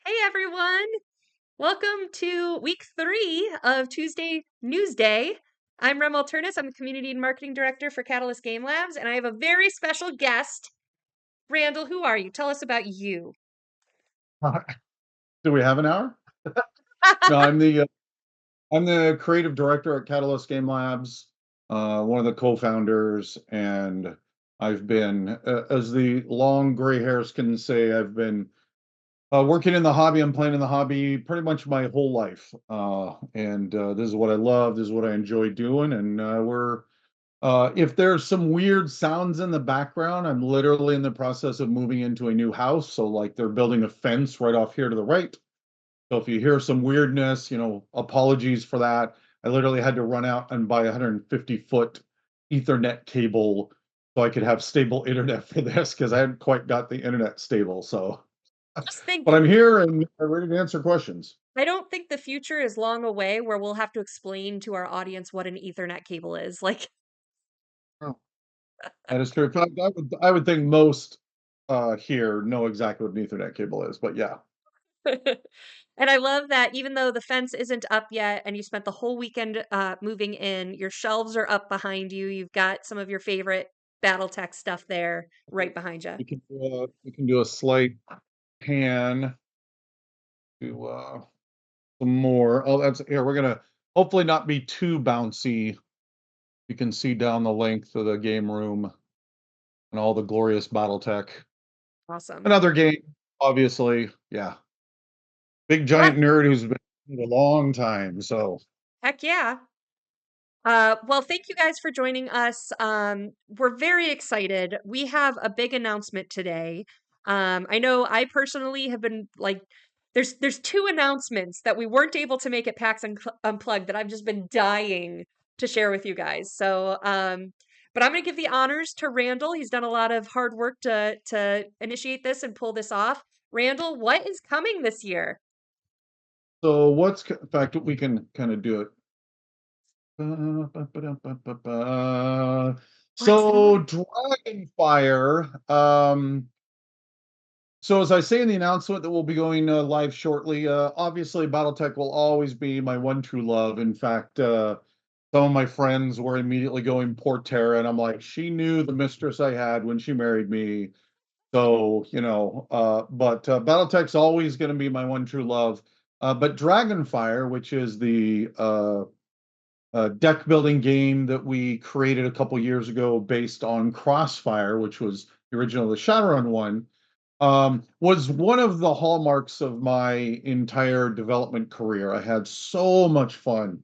Hey everyone! Welcome to week 3 of Tuesday Newsday. I'm Alternis. I'm the Community and Marketing Director for Catalyst Game Labs, and I have a very special guest. Randall, who are you? Tell us about you. Do we have an hour? No, I'm the creative director at Catalyst Game Labs, one of the co-founders, and I've been, as the long gray hairs can say, I've been working in the hobby and playing in the hobby pretty much my whole life. And this is what I love. This is what I enjoy doing. And if there's some weird sounds in the background, I'm literally in the process of moving into a new house. So like they're building a fence right off here to the right. So if you hear some weirdness, apologies for that. I literally had to run out and buy a 150-foot Ethernet cable so I could have stable internet for this because I hadn't quite got the internet stable. So, Just think, but I'm here and I'm ready to answer questions. I don't think the future is long away where we'll have to explain to our audience what an Ethernet cable is. Oh, that is true. In fact, I would think most here know exactly what an Ethernet cable is, but yeah. And I love that even though the fence isn't up yet and you spent the whole weekend moving in, your shelves are up behind you. You've got some of your favorite BattleTech stuff there right behind you. We can do a slight pan to some more. Oh, that's here. We're gonna hopefully not be too bouncy. You can see down the length of the game room and all the glorious BattleTech. Awesome. Another game, obviously. Yeah. Big Well, giant nerd who's been in a long time. So heck yeah. Well, thank you guys for joining us. We're very excited. We have a big announcement today. I know I personally have been like, there's two announcements that we weren't able to make at PAX Unplugged that I've just been dying to share with you guys. But I'm going to give the honors to Randall. He's done a lot of hard work to initiate this and pull this off. Randall, what is coming this year? in fact, we can kind of do it. What's So that? Dragonfire, so as I say in the announcement that we'll be going live shortly, obviously BattleTech will always be my one true love. In fact, some of my friends were immediately going Portera, and I'm like, she knew the mistress I had when she married me. So, but BattleTech's always going to be my one true love. But Dragonfire, which is the deck building game that we created a couple years ago based on Crossfire, which was the original the Shadowrun one, was one of the hallmarks of my entire development career. I had so much fun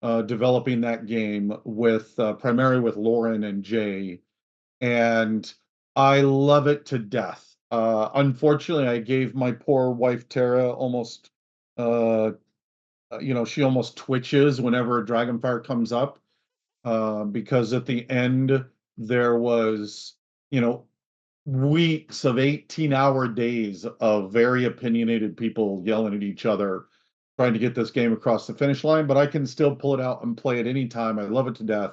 developing that game with primarily with Lauren and Jay, and I love it to death. Unfortunately, I gave my poor wife Tara almost, she almost twitches whenever a Dragonfire comes up, because at the end there was, you know, weeks of 18-hour days of very opinionated people yelling at each other, trying to get this game across the finish line, but I can still pull it out and play it anytime. I love it to death.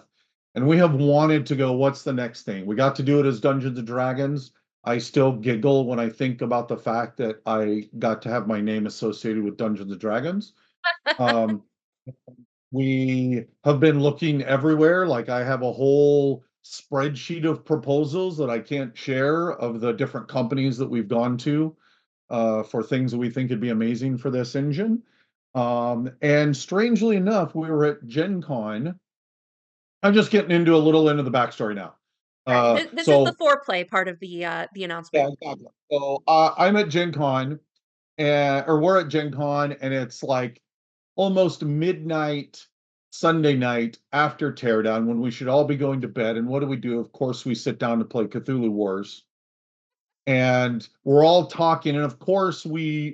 And we have wanted to go, what's the next thing? We got to do it as Dungeons and Dragons. I still giggle when I think about the fact that I got to have my name associated with Dungeons and Dragons. Um, we have been looking everywhere. Like I have a whole spreadsheet of proposals that I can't share of the different companies that we've gone to for things that we think would be amazing for this engine. And strangely enough, we were at Gen Con. I'm just getting into a little into the backstory now. Right. Uh, This is the so foreplay part of the yeah, announcement. exactly. So I'm at Gen Con, or we're at Gen Con, and it's like almost midnight Sunday night after Teardown when we should all be going to bed. And what do we do? Of course, we sit down to play Cthulhu Wars. And we're all talking, and of course, we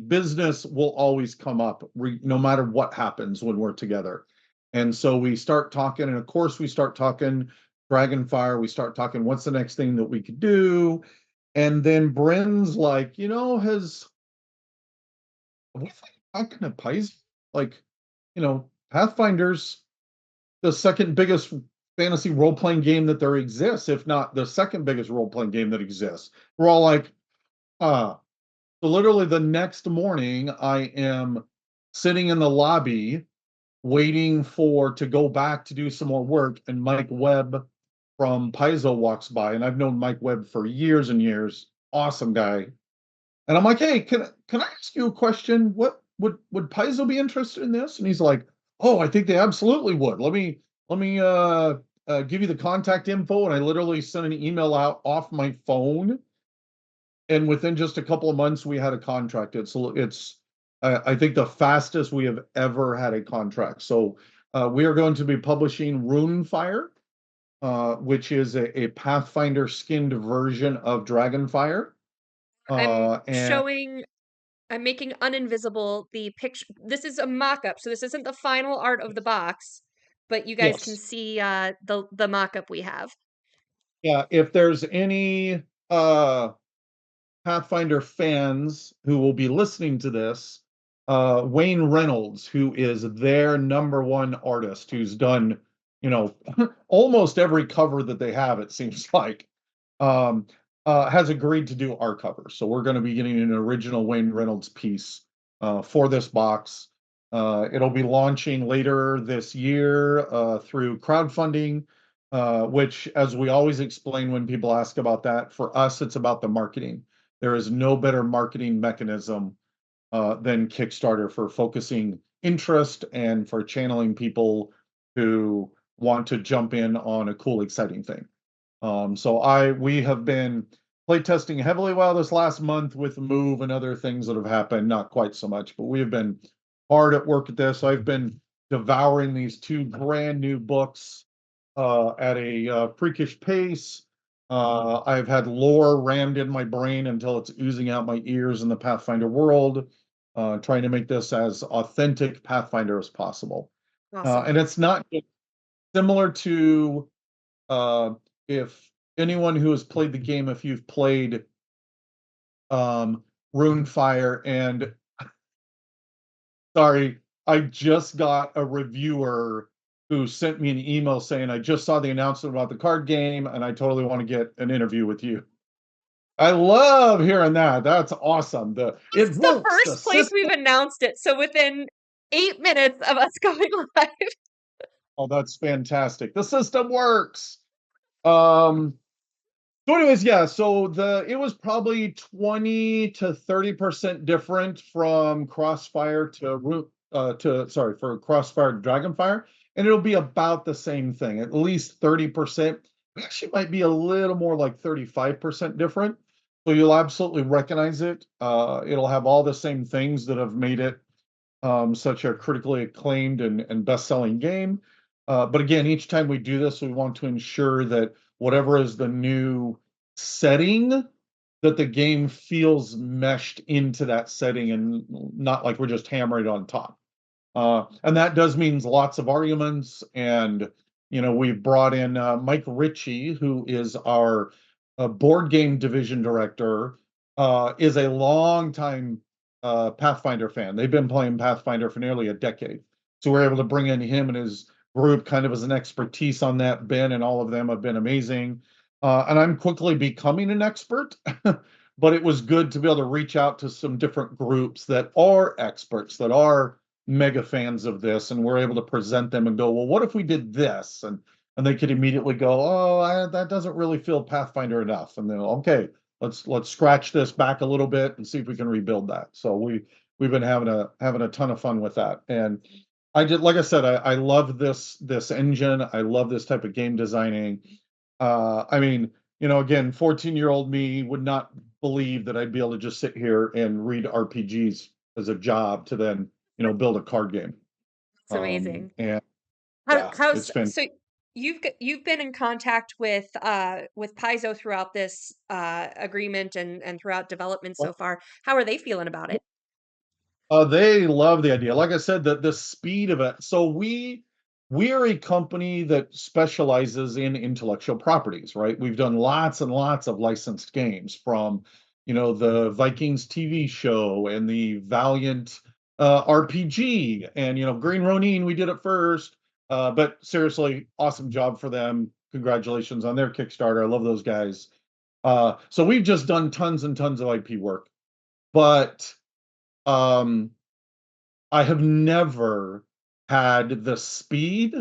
business will always come up, no matter what happens when we're together. And so we start talking, and of course, we start talking Dragonfire. We start talking what's the next thing that we could do, and then Bryn's like, have we talking to Paizo? Like, Pathfinder's the second biggest fantasy role-playing game that there exists, if not the second biggest role-playing game that exists. We're all like, ah. So literally the next morning, I am sitting in the lobby waiting for to go back to do some more work, and Mike Webb from Paizo walks by, and I've known Mike Webb for years and years. Awesome guy. And I'm like, hey, can I ask you a question? What would Paizo be interested in this? And he's like, oh, I think they absolutely would. Let me give you the contact info. And I literally sent an email out off my phone, and within just a couple of months, we had a contract. It's I think the fastest we have ever had a contract. So we are going to be publishing RUNEFIRE, which is a Pathfinder skinned version of Dragonfire. I'm And showing, I'm making uninvisible the picture. This is a mock-up, so this isn't the final art of the box, but you guys can yes, see the mock-up we have. yeah, if there's any uh Pathfinder fans who will be listening to this, Wayne Reynolds, who is their number one artist, who's done, you know, almost every cover that they have, it seems like, um, has agreed to do our cover. So we're going to be getting an original Wayne Reynolds piece for this box. It'll be launching later this year through crowdfunding, which, as we always explain when people ask about that, for us, it's about the marketing. There is no better marketing mechanism than Kickstarter for focusing interest and for channeling people who want to jump in on a cool, exciting thing. So we have been playtesting heavily while this last month with Move and other things that have happened, not quite so much, but we have been hard at work at this. I've been devouring these two brand new books at a freakish pace. I've had lore rammed in my brain until it's oozing out my ears in the Pathfinder world, trying to make this as authentic Pathfinder as possible. Awesome. And it's not similar to uh, if anyone who has played the game, if you've played RuneFire, and sorry, I just got a reviewer who sent me an email saying, I just saw the announcement about the card game and I totally want to get an interview with you. I love hearing that. That's awesome. This It is the works. The first place we've system. announced it, so within 8 minutes of us going live. Oh, that's fantastic. The system works. Um, So anyways, yeah, so the it was probably 20 to 30% different from Crossfire to for Crossfire to Dragonfire, and it'll be about the same thing, at least 30%. It actually might be a little more like 35% different. So you'll absolutely recognize it. It'll have all the same things that have made it such a critically acclaimed and best-selling game. But again, each time we do this, we want to ensure that whatever is the new setting, that the game feels meshed into that setting and not like we're just hammering it on top. And that does means lots of arguments. And, we've brought in Mike Ritchie, who is our board game division director, is a long time Pathfinder fan. They've been playing Pathfinder for nearly a decade. So we're able to bring in him and his group kind of as an expertise on that. Ben and all of them have been amazing. And I'm quickly becoming an expert, but it was good to be able to reach out to some different groups that are experts, that are mega fans of this, and we're able to present them and go, well, what if we did this? And they could immediately go, oh, that doesn't really feel Pathfinder enough. And then, okay, let's scratch this back a little bit and see if we can rebuild that. So we've been having a ton of fun with that. And like I said, I love this engine. I love this type of game designing. I mean, again, 14-year-old me would not believe that I'd be able to just sit here and read RPGs as a job to then, build a card game. It's amazing. And How yeah, it's how's fantastic. so you've been in contact with Paizo throughout this agreement and throughout development so far. How are they feeling about it? They love the idea. Like I said, the speed of it. So we're a company that specializes in intellectual properties, right? We've done lots and lots of licensed games from, the Vikings TV show and the Valiant RPG, and Green Ronin. We did it first, but seriously, awesome job for them. Congratulations on their Kickstarter. I love those guys. So we've just done tons and tons of IP work. but um, I have never had the speed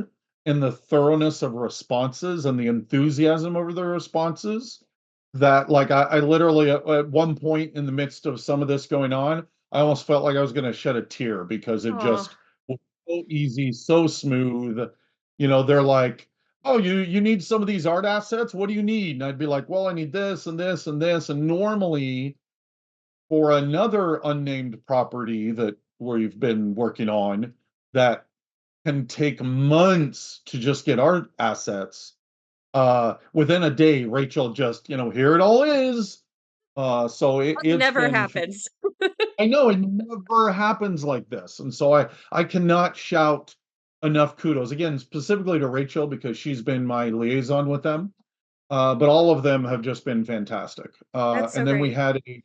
and the thoroughness of responses and the enthusiasm over the responses that, like, I literally at one point in the midst of some of this going on, I almost felt like I was going to shed a tear because it Oh, just was so easy, so smooth. They're like, "Oh, you need some of these art assets? What do you need?" And I'd be like, "Well, I need this and this and this." And normally for another unnamed property that we've been working on that can take months to just get art assets. Within a day, Rachel just, here it all is. So that it's never been, happens. I know it never happens like this. And so I cannot shout enough kudos again, specifically to Rachel because she's been my liaison with them. But all of them have just been fantastic. That's so And then great.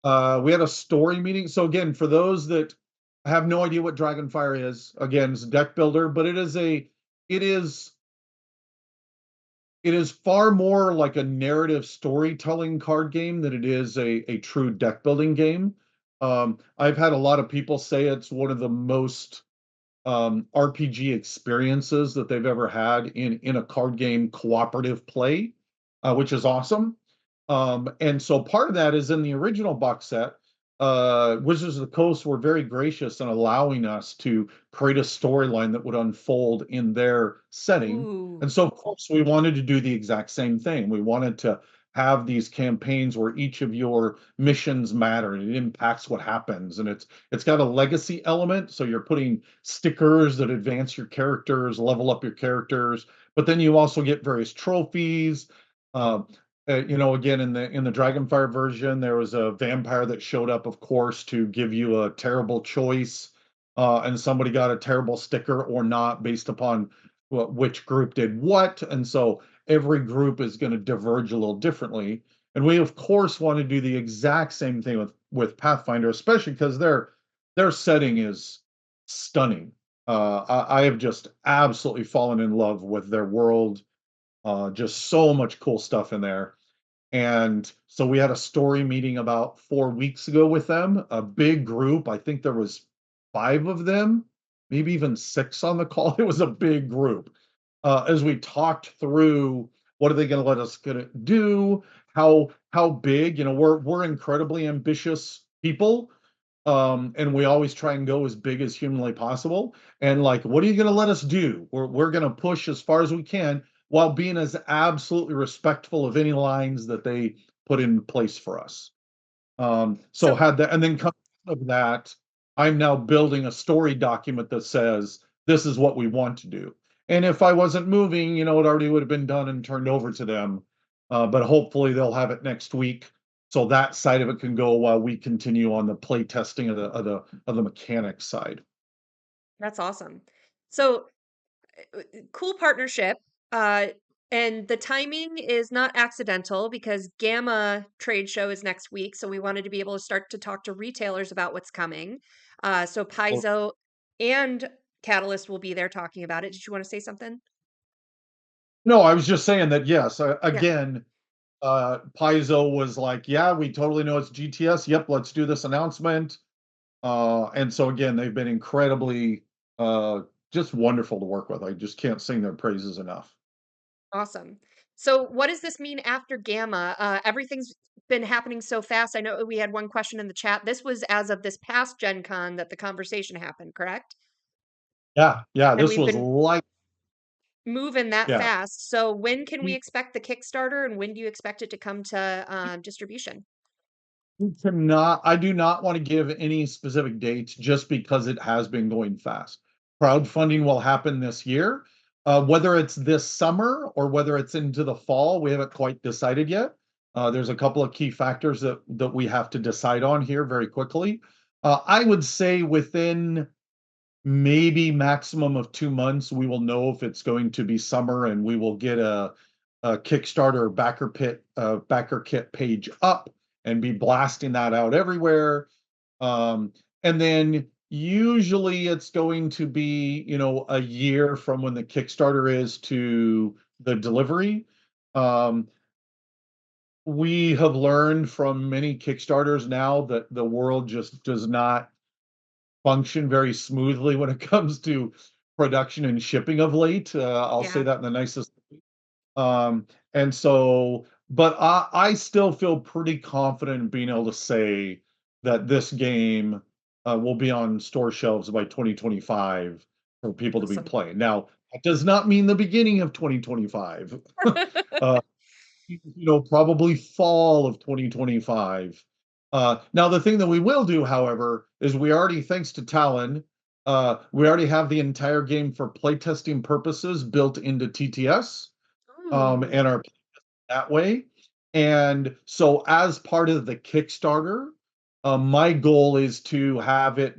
we had a story meeting. So again, for those that have no idea what Dragonfire is, again, it's a deck builder, but it is it is far more like a narrative storytelling card game than it is a true deck building game. I've had a lot of people say it's one of the most RPG experiences that they've ever had in a card game cooperative play, which is awesome. And so part of that is in the original box set. Wizards of the Coast were very gracious in allowing us to create a storyline that would unfold in their setting. Ooh. And so, of course, we wanted to do the exact same thing. We wanted to have these campaigns where each of your missions matter and it impacts what happens. And it's got a legacy element. So you're putting stickers that advance your characters, level up your characters, but then you also get various trophies. Uh, Again, in the Dragonfire version, there was a vampire that showed up, of course, to give you a terrible choice, and somebody got a terrible sticker or not based upon which group did what, and so every group is going to diverge a little differently. And we, of course, want to do the exact same thing with Pathfinder, especially because their setting is stunning. I have just absolutely fallen in love with their world. Just so much cool stuff in there. And so we had a story meeting about 4 weeks ago with them, a big group. I think there was five of them, maybe even six on the call. It was a big group. As we talked through what are they going to let us gonna do, how big, we're incredibly ambitious people. And we always try and go as big as humanly possible. And like, what are you going to let us do? We're going to push as far as we can while being as absolutely respectful of any lines that they put in place for us. So So had that, and then coming out of that, I'm now building a story document that says this is what we want to do. And if I wasn't moving, it already would have been done and turned over to them. But hopefully they'll have it next week, so that side of it can go while we continue on the play testing of the mechanics side. that's awesome. So cool partnership. Uh, and the timing is not accidental because GAMA trade show is next week. So we wanted to be able to start to talk to retailers about what's coming. So Paizo and Catalyst will be there talking about it. Did you want to say something? No, I was just saying that yes, Yeah. again, Paizo was like, yeah, we totally know it's GTS. Yep, let's do this announcement. And so again, they've been incredibly uh, just wonderful to work with. I just can't sing their praises enough. Awesome. So what does this mean after GAMA? Everything's been happening so fast. I know we had one question in the chat. This was as of this past Gen Con that the conversation happened, correct? Yeah, yeah, And this we've was been like, moving that yeah. fast. So when can we expect the Kickstarter and when do you expect it to come to distribution? I do not want to give any specific dates just because it has been going fast. Crowdfunding will happen this year. Whether it's this summer or whether it's into the fall, we haven't quite decided yet. There's a couple of key factors that we have to decide on here very quickly. I would say within maybe maximum of 2 months, we will know if it's going to be summer, and we will get a Kickstarter backer kit page up and be blasting that out everywhere. And then usually it's going to be, a year from when the Kickstarter is to the delivery. Um, we have learned from many Kickstarters now that the world just does not function very smoothly when it comes to production and shipping of late. I'll say Yeah, that in the nicest. And so, but I still feel pretty confident in being able to say that this game will be on store shelves by 2025 for people to be awesome. playing. Now, that does not mean the beginning of 2025. Uh, Probably fall of 2025. Now, the thing that we will do, however, is we already, thanks to Talon, we already have the entire game for playtesting purposes built into TTS, Ooh, and are that way. And so, as part of the Kickstarter, my goal is to have it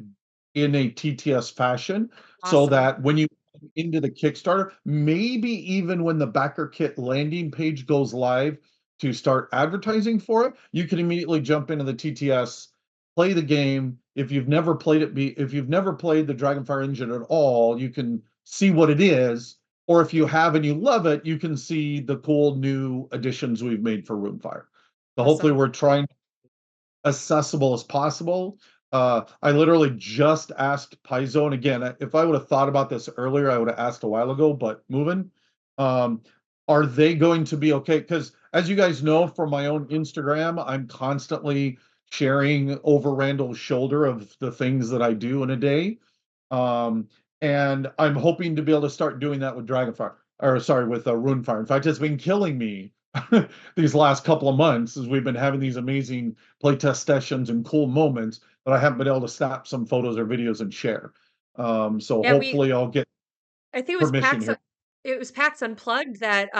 in a TTS fashion so awesome. that when you into the Kickstarter, maybe even when the backer kit landing page goes live to start advertising for it, you can immediately jump into the TTS, play the game. If you've never played the Dragonfire engine at all, you can see what it is, or if you have and you love it, you can see the cool new additions we've made for RuneFire. So hopefully Awesome. we're trying accessible as possible. I literally just asked Paizo, and again, if I would have thought about this earlier, I would have asked a while ago, but moving. Um, are they going to be okay? Because as you guys know from my own Instagram, I'm constantly sharing over Randall's shoulder of the things that I do in a day. Um, and I'm hoping to be able to start doing that with Dragonfire, or sorry, with RuneFire. In fact, it's been killing me these last couple of months as we've been having these amazing playtest sessions and cool moments that I haven't been able to snap some photos or videos and share. So Yeah, we hopefully I'll get I think permission here. It was PAX Unplugged that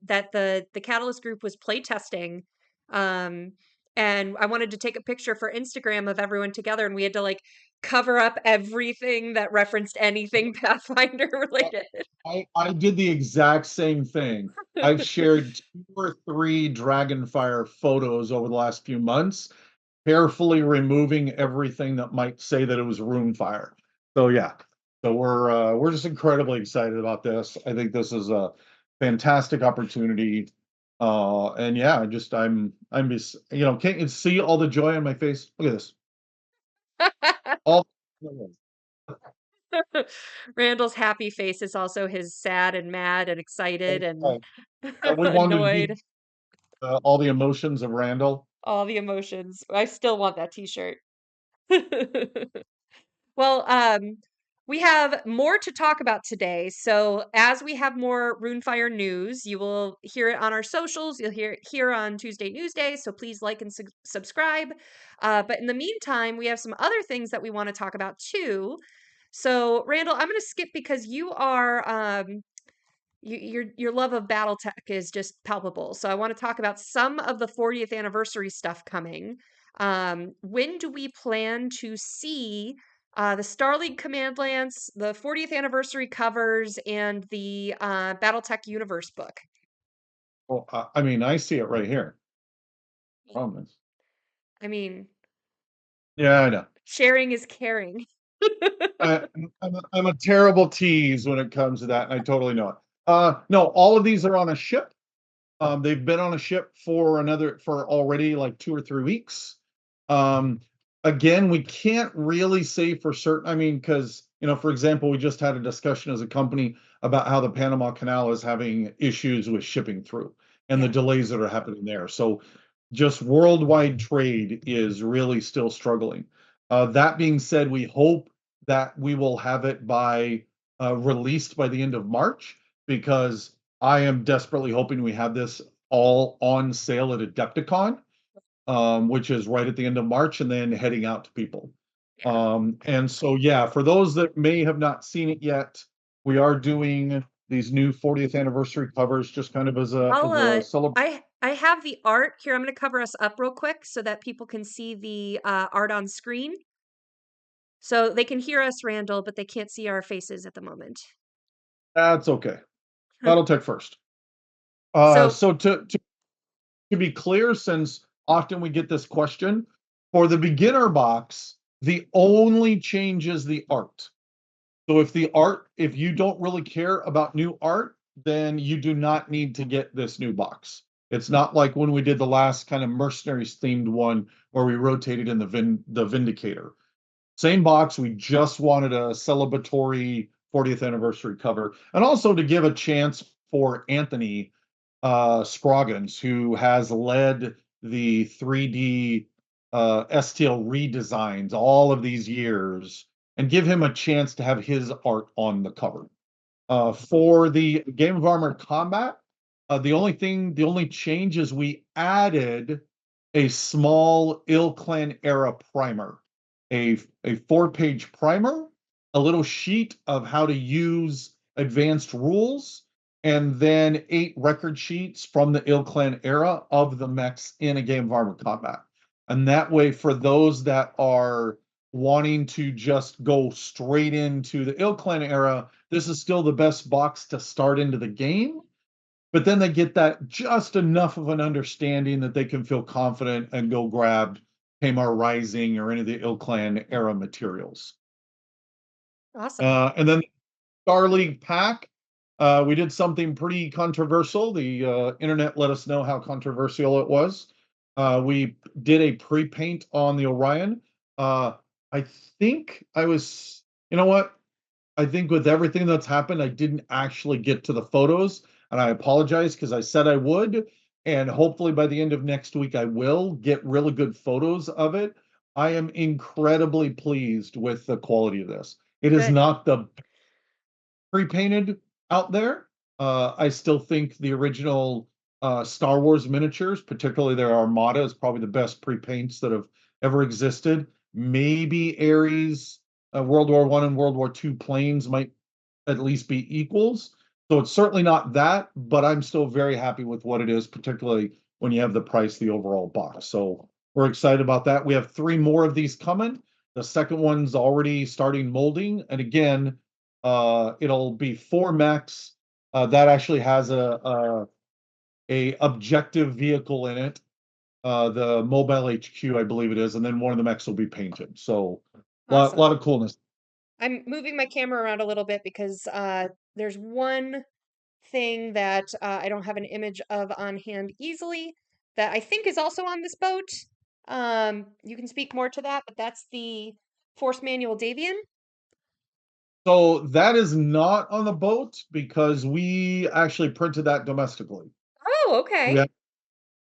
that the Catalyst group was playtesting. Um and I wanted to take a picture for Instagram of everyone together, and we had to like cover up everything that referenced anything Pathfinder related. I did the exact same thing. I've shared 2 or 3 Dragonfire photos over the last few months, carefully removing everything that might say that it was RuneFire. So yeah, so we're just incredibly excited about this. I think this is a fantastic opportunity. And yeah, I'm just can't you see all the joy on my face? Look at this. All Randall's happy face is also his sad and mad and excited and we wanted to do annoyed. all the emotions of Randall. All the emotions. I still want that t-shirt. Well, we have more to talk about today. So as we have more RuneFire news, you will hear it on our socials. You'll hear it here on Tuesday Newsday. So please like and subscribe. But in the meantime, we have some other things that we want to talk about too. So Randall, I'm going to skip because you are your love of BattleTech is just palpable. So I want to talk about some of the 40th anniversary stuff coming. When do we plan to see the Starleague Command Lance, the 40th anniversary covers, and the BattleTech Universe book? Well, I mean, I see it right here. Promise. I mean, Yeah, I know. sharing is caring. I, I'm a terrible tease when it comes to that, and I totally know it. No, all of these are on a ship. They've been on a ship for already like 2 or 3 weeks. Um, Again, we can't really say for certain. I mean, because for example, we just had a discussion as a company about how the Panama Canal is having issues with shipping through and the Yeah. delays that are happening there. So, just worldwide trade is really still struggling. That being said, we hope that we will have it released by the end of March, because I am desperately hoping we have this all on sale at AdeptiCon, which is right at the end of March, and then heading out to people. Yeah. And so, yeah, for those that may have not seen it yet, we are doing these new 40th anniversary covers, just kind of I'll as a celebration. I have the art here. I'm going to cover us up real quick so that people can see the art on screen. So they can hear us, Randall, but they can't see our faces at the moment. That's okay. BattleTech first. So, So to be clear, since often we get this question, for the beginner box, the only change is the art. So if you don't really care about new art, then you do not need to get this new box. It's not like when we did the last kind of mercenaries themed one where we rotated in the Vindicator. Same box. We just wanted a celebratory 40th anniversary cover, and also to give a chance for Anthony Scroggins, who has led the 3D STL redesigns all of these years, and give him a chance to have his art on the cover. For the Game of Armored Combat, the only change is we added a small Ill-Clan era primer, a 4-page primer, a little sheet of how to use advanced rules, and then 8 record sheets from the Ill-Clan era of the mechs in a Game of Armored Combat. And that way, for those that are wanting to just go straight into the Ill-Clan era, this is still the best box to start into the game. But then they get that just enough of an understanding that they can feel confident and go grab Tamar Rising or any of the Ill-Clan era materials. Awesome. And then Star League pack, we did something pretty controversial. The internet let us know how controversial it was. We did a pre-paint on the Orion. I think I was, you know what? I think with everything that's happened, I didn't actually get to the photos, and I apologize because I said I would, and hopefully by the end of next week, I will get really good photos of it. I am incredibly pleased with the quality of this. It is Good. not the pre-painted out there. I still think the original Star Wars miniatures, particularly their Armada, is probably the best pre-paints that have ever existed. Maybe Ares, World War I and World War II planes might at least be equals. So it's certainly not that, but I'm still very happy with what it is, particularly when you have the price, the overall box. So we're excited about that. We have 3 more of these coming. The second one's already starting molding. And again, it'll be 4 mechs. That actually has a objective vehicle in it. The Mobile HQ, I believe it is, and then one of the mechs will be painted. So lot Awesome. of coolness. I'm moving my camera around a little bit because there's one thing that I don't have an image of on hand easily that I think is also on this boat. You can speak more to that, but that's the Force Manual Davian. So that is not on the boat because we actually printed that domestically. Oh, We okay. had,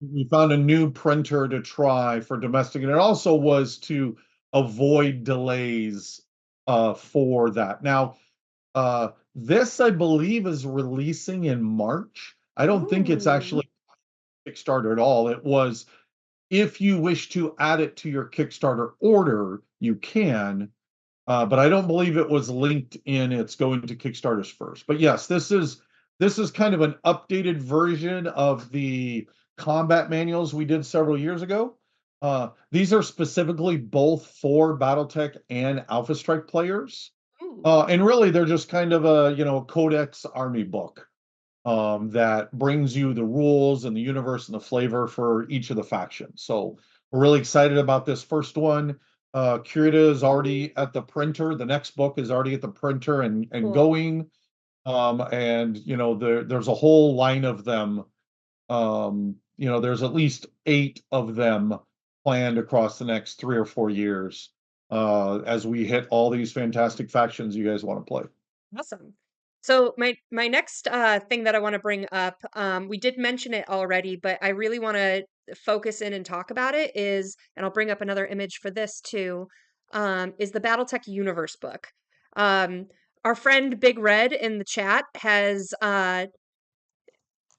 we found a new printer to try for domestic, and it also was to avoid delays for that. Now, this I believe is releasing in March. I don't think it's Ooh. actually Kickstarter at all. It was if you wish to add it to your Kickstarter order, you can. But I don't believe it was linked in. It's going to Kickstarter's first. But yes, this is kind of an updated version of the combat manuals we did several years ago. These are specifically both for BattleTech and Alpha Strike players. Ooh. And really, they're just kind of a codex army book that brings you the rules and the universe and the flavor for each of the factions. So we're really excited about this first one. Curita is already at the printer. The next book is already at the printer and Cool. going. And there's a whole line of them. There's at least 8 of them planned across the next 3 or 4 years as we hit all these fantastic factions you guys want to play. Awesome. So my next thing that I want to bring up, we did mention it already, but I really want to focus in and talk about it is, and I'll bring up another image for this too, is the BattleTech Universe book. Um, our friend Big Red in the chat has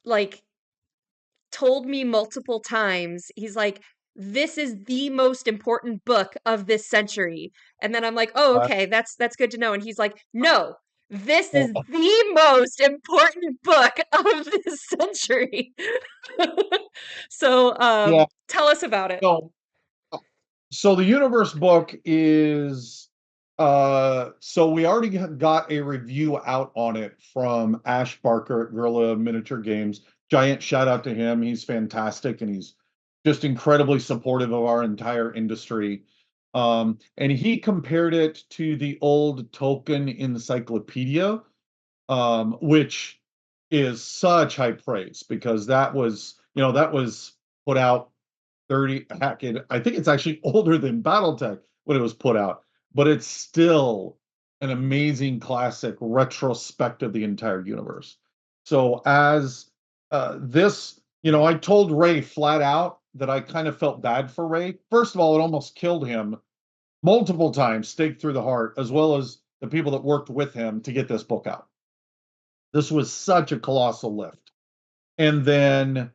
like told me multiple times, he's like, this is the most important book of this century. And then I'm like, oh, Uh, okay, that's good to know. And he's like, no, this is oh, the most important book of this century. So yeah, tell us about it. no. So the universe book is so we already got a review out on it from Ash Barker at Gorilla Miniature Games. Giant shout out to him. He's fantastic and he's just incredibly supportive of our entire industry. And he compared it to the old Tolkien encyclopedia, which is such high praise because that was that was put out 30, heck, I think it's actually older than BattleTech when it was put out, but it's still an amazing classic retrospect of the entire universe. So as this, I told Ray flat out that I kind of felt bad for Ray. First of all, it almost killed him multiple times, stake through the heart, as well as the people that worked with him to get this book out. This was such a colossal lift. And then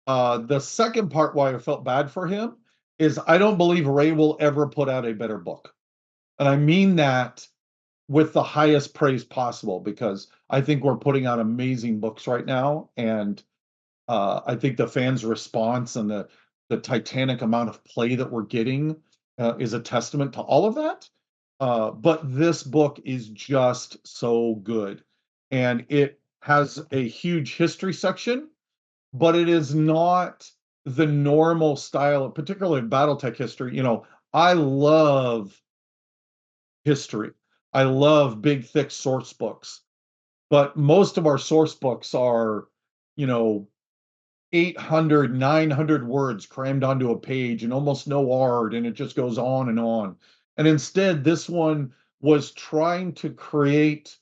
the second part why I felt bad for him is I don't believe Ray will ever put out a better book. And I mean that with the highest praise possible, because I think we're putting out amazing books right now. And I think the fans' response and the titanic amount of play that we're getting is a testament to all of that. But this book is just so good. And it has a huge history section, but it is not the normal style, particularly BattleTech history. I love history. I love big, thick source books, but most of our source books are, you know, 800, 900 words crammed onto a page and almost no art, and it just goes on and on. And instead, this one was trying to create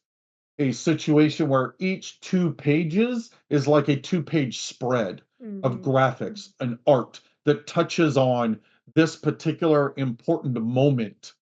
a situation where each 2 pages is like a 2-page spread of Hmm. graphics and art that touches on this particular important moment.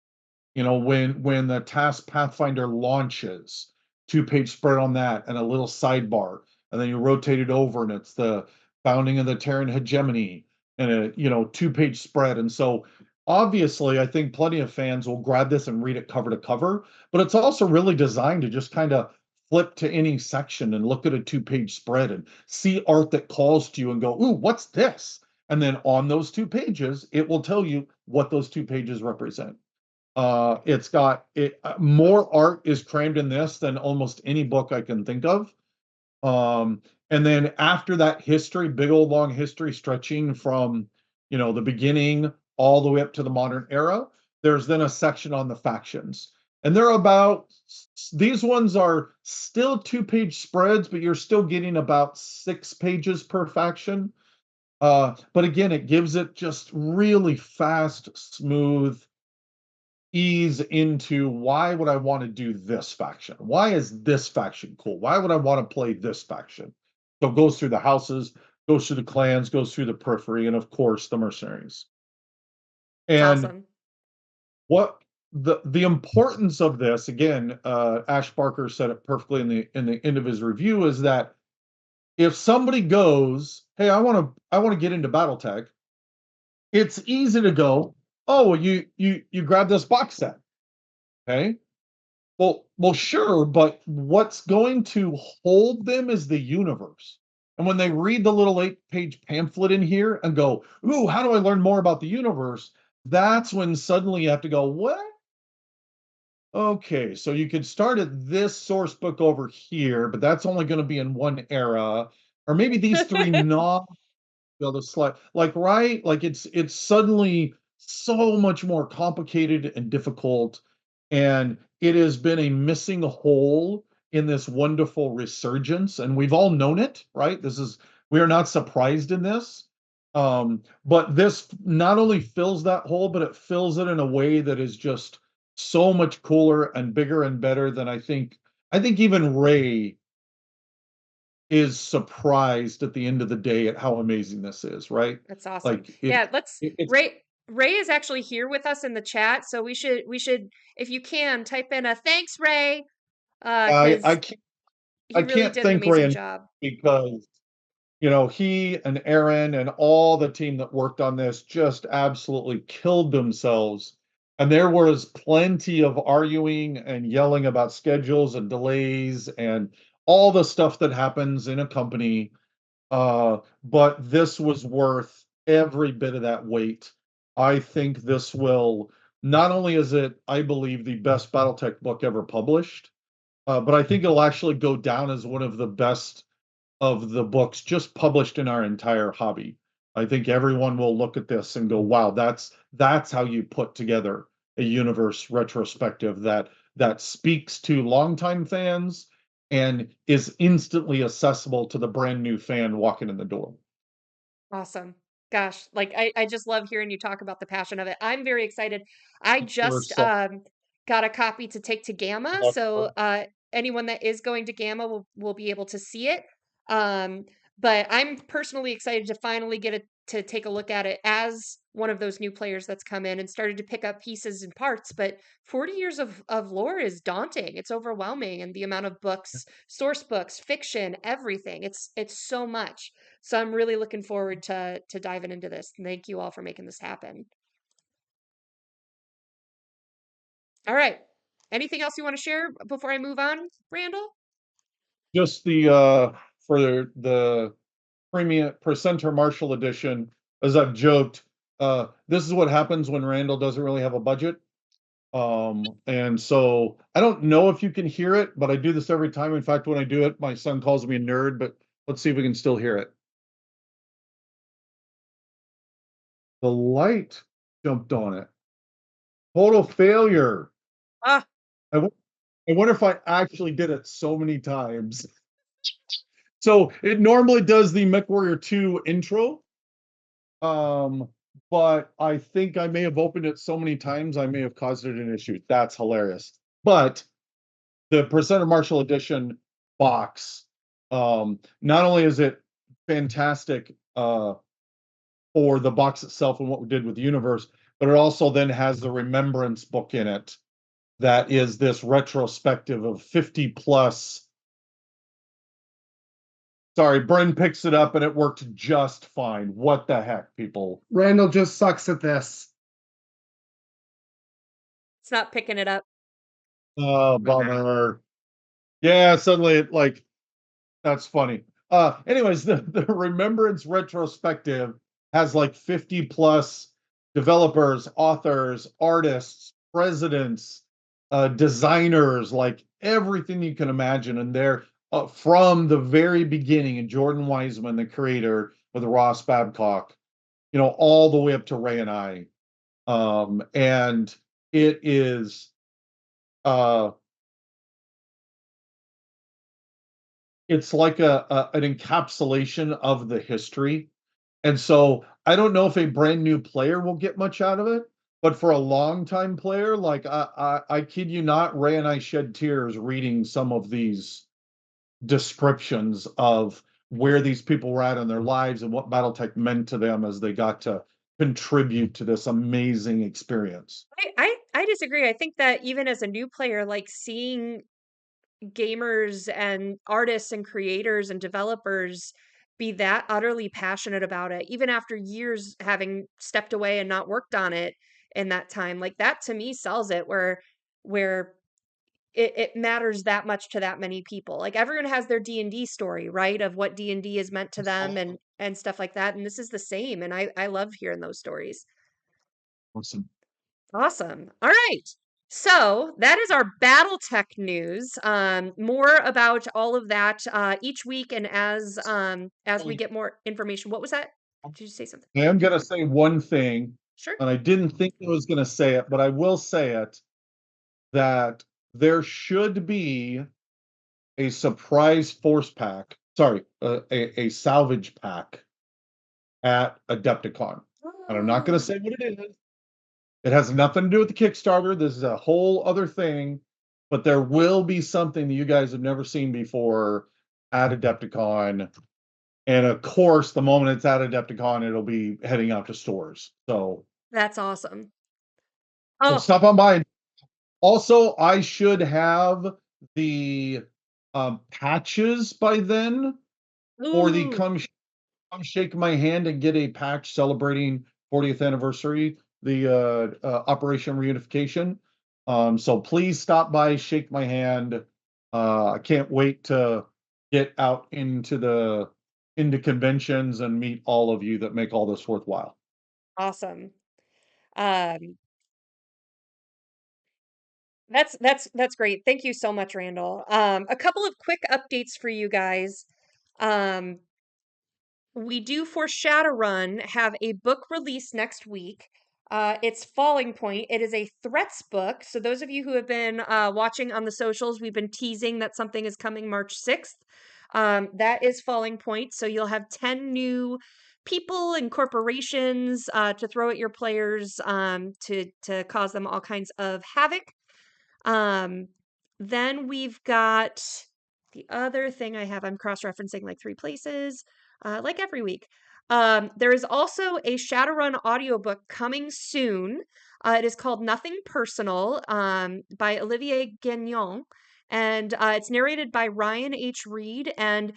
When the task pathfinder launches, 2-page spread on that and a little sidebar, and then you rotate it over and it's the founding of the Terran hegemony and a 2-page spread. And so obviously I think plenty of fans will grab this and read it cover to cover, but it's also really designed to just kind of flip to any section and look at a 2-page spread and see art that calls to you and go, ooh, what's this? And then on those 2 pages, it will tell you what those 2 pages represent. It's got more art is crammed in this than almost any book I can think of. And then after that history, big old long history stretching from, the beginning all the way up to the modern era, there's then a section on the factions. And these ones are still 2-page spreads, but you're still getting about 6 pages per faction. But again, it gives it just really fast, smooth ease into why would I want to do this faction? Why is this faction cool? Why would I want to play this faction? So it goes through the houses, goes through the clans, goes through the periphery, and of course the mercenaries. It's And awesome. what the importance of this, again, Ash Barker said it perfectly in the end of his review, is that if somebody goes, hey, I want to get into BattleTech, it's easy to go, oh, well, you grab this box set. Okay. Well, sure, but what's going to hold them is the universe. And when they read the little 8-page pamphlet in here and go, ooh, how do I learn more about the universe? That's when suddenly you have to go, what? Okay, so you could start at this source book over here, but that's only going to be in one era. Or maybe these three novels, the slide, like, right? Like it's suddenly so much more complicated and difficult, and it has been a missing hole in this wonderful resurgence, and we've all known it, right? We are not surprised in this. But this not only fills that hole, but it fills it in a way that is just so much cooler and bigger and better than I think even Ray is surprised at the end of the day at how amazing this is, right? That's awesome. Like Yeah, it's Ray is actually here with us in the chat, so we should if you can type in a thanks, Ray, I I because can't I he really can't did an thank amazing Ray job. because he and Aaron and all the team that worked on this just absolutely killed themselves. And there was plenty of arguing and yelling about schedules and delays and all the stuff that happens in a company. But this was worth every bit of that wait. I think this will not only is it, I believe, the best BattleTech book ever published, but I think it'll actually go down as one of the best of the books just published in our entire hobby. I think everyone will look at this and go, "Wow, that's how you put together a universe retrospective that speaks to longtime fans and is instantly accessible to the brand new fan walking in the door." Awesome. Gosh, like I just love hearing you talk about the passion of it. I'm very excited. I We're just so got a copy to take to GAMA, so anyone that is going to GAMA will be able to see it. Um but I'm personally excited to finally get it to take a look at it as one of those new players that's come in and started to pick up pieces and parts, but 40 years of lore is daunting. It's overwhelming, and the amount of books, source books, fiction, everything. It's so much. So I'm really looking forward to diving into this. Thank you all for making this happen. All right. Anything else you want to share before I move on, Randall? just the for the premium presenter Marshall edition, as I've joked, this is what happens when Randall doesn't really have a budget. And so I don't know if you can hear it, but I do this every time. In fact, when I do it, my son calls me a nerd, but let's see if we can still hear it. The light jumped on it. Total failure. Ah, I, w- I wonder if I actually did it so many times. So it normally does the MechWarrior 2 intro. Um, but I think I may have opened it so many times I may have caused it an issue. That's hilarious. But the Presenter Marshall Edition box, not only is it fantastic for the box itself and what we did with the universe, but it also then has the remembrance book in it that is this retrospective of 50 plus. Sorry, Bren picks it up and it worked just fine. What the heck, people? Randall just sucks at this. it's not picking it up. Oh, bummer. Yeah, suddenly it like that's funny. Anyways, the Remembrance retrospective has like 50 plus developers, authors, artists, presidents, designers, like everything you can imagine. And they're from the very beginning, and Jordan Wiseman, the creator, with Ross Babcock, all the way up to Ray and I. And it is uh it's like an encapsulation of the history. And so I don't know if a brand new player will get much out of it, but for a long time player, like I kid you not, Ray and I shed tears reading some of these descriptions of where these people were at in their lives and what BattleTech meant to them as they got to contribute to this amazing experience. I disagree. I think that even as a new player, like seeing gamers and artists and creators and developers be that utterly passionate about it, even after years having stepped away and not worked on it in that time, like that to me sells it where it matters that much to that many people. Like everyone has their D&D story, right? Of what D&D has meant to them and stuff like that. And this is the same. And I love hearing those stories. Awesome. Awesome. All right. So that is our BattleTech news. More about all of that each week, and as we get more information. What was that? Did you say something? I am going to say one thing, Sure. and I didn't think I was going to say it, but I will say it, that there should be a surprise force pack, sorry, a salvage pack at Adepticon. And I'm not going to Oh, say what it is. It has nothing to do with the Kickstarter. This is a whole other thing, but there will be something that you guys have never seen before at Adepticon. And of course, the moment it's at Adepticon, it'll be heading out to stores. that's awesome. So Oh, stop on by. Also, I should have the patches by then, or the ooh, come shake my hand and get a patch celebrating 40th anniversary, the Operation Reunification. So please stop by, shake my hand. I can't wait to get out into conventions and meet all of you that make all this worthwhile. awesome. Um, that's great. Thank you so much, Randall. A couple of quick updates for you guys. Um, We do for Shadowrun have a book release next week. It's Falling Point. It is a threats book. So those of you who have been watching on the socials, we've been teasing that something is coming March 6th. That is Falling Point. So you'll have 10 new people and corporations to throw at your players to cause them all kinds of havoc. Then we've got the other thing I have, I'm cross-referencing like 3 places, like every week. There is also a Shadowrun audiobook coming soon. It is called Nothing Personal by Olivier Gagnon, and it's narrated by Ryan H. Reed, and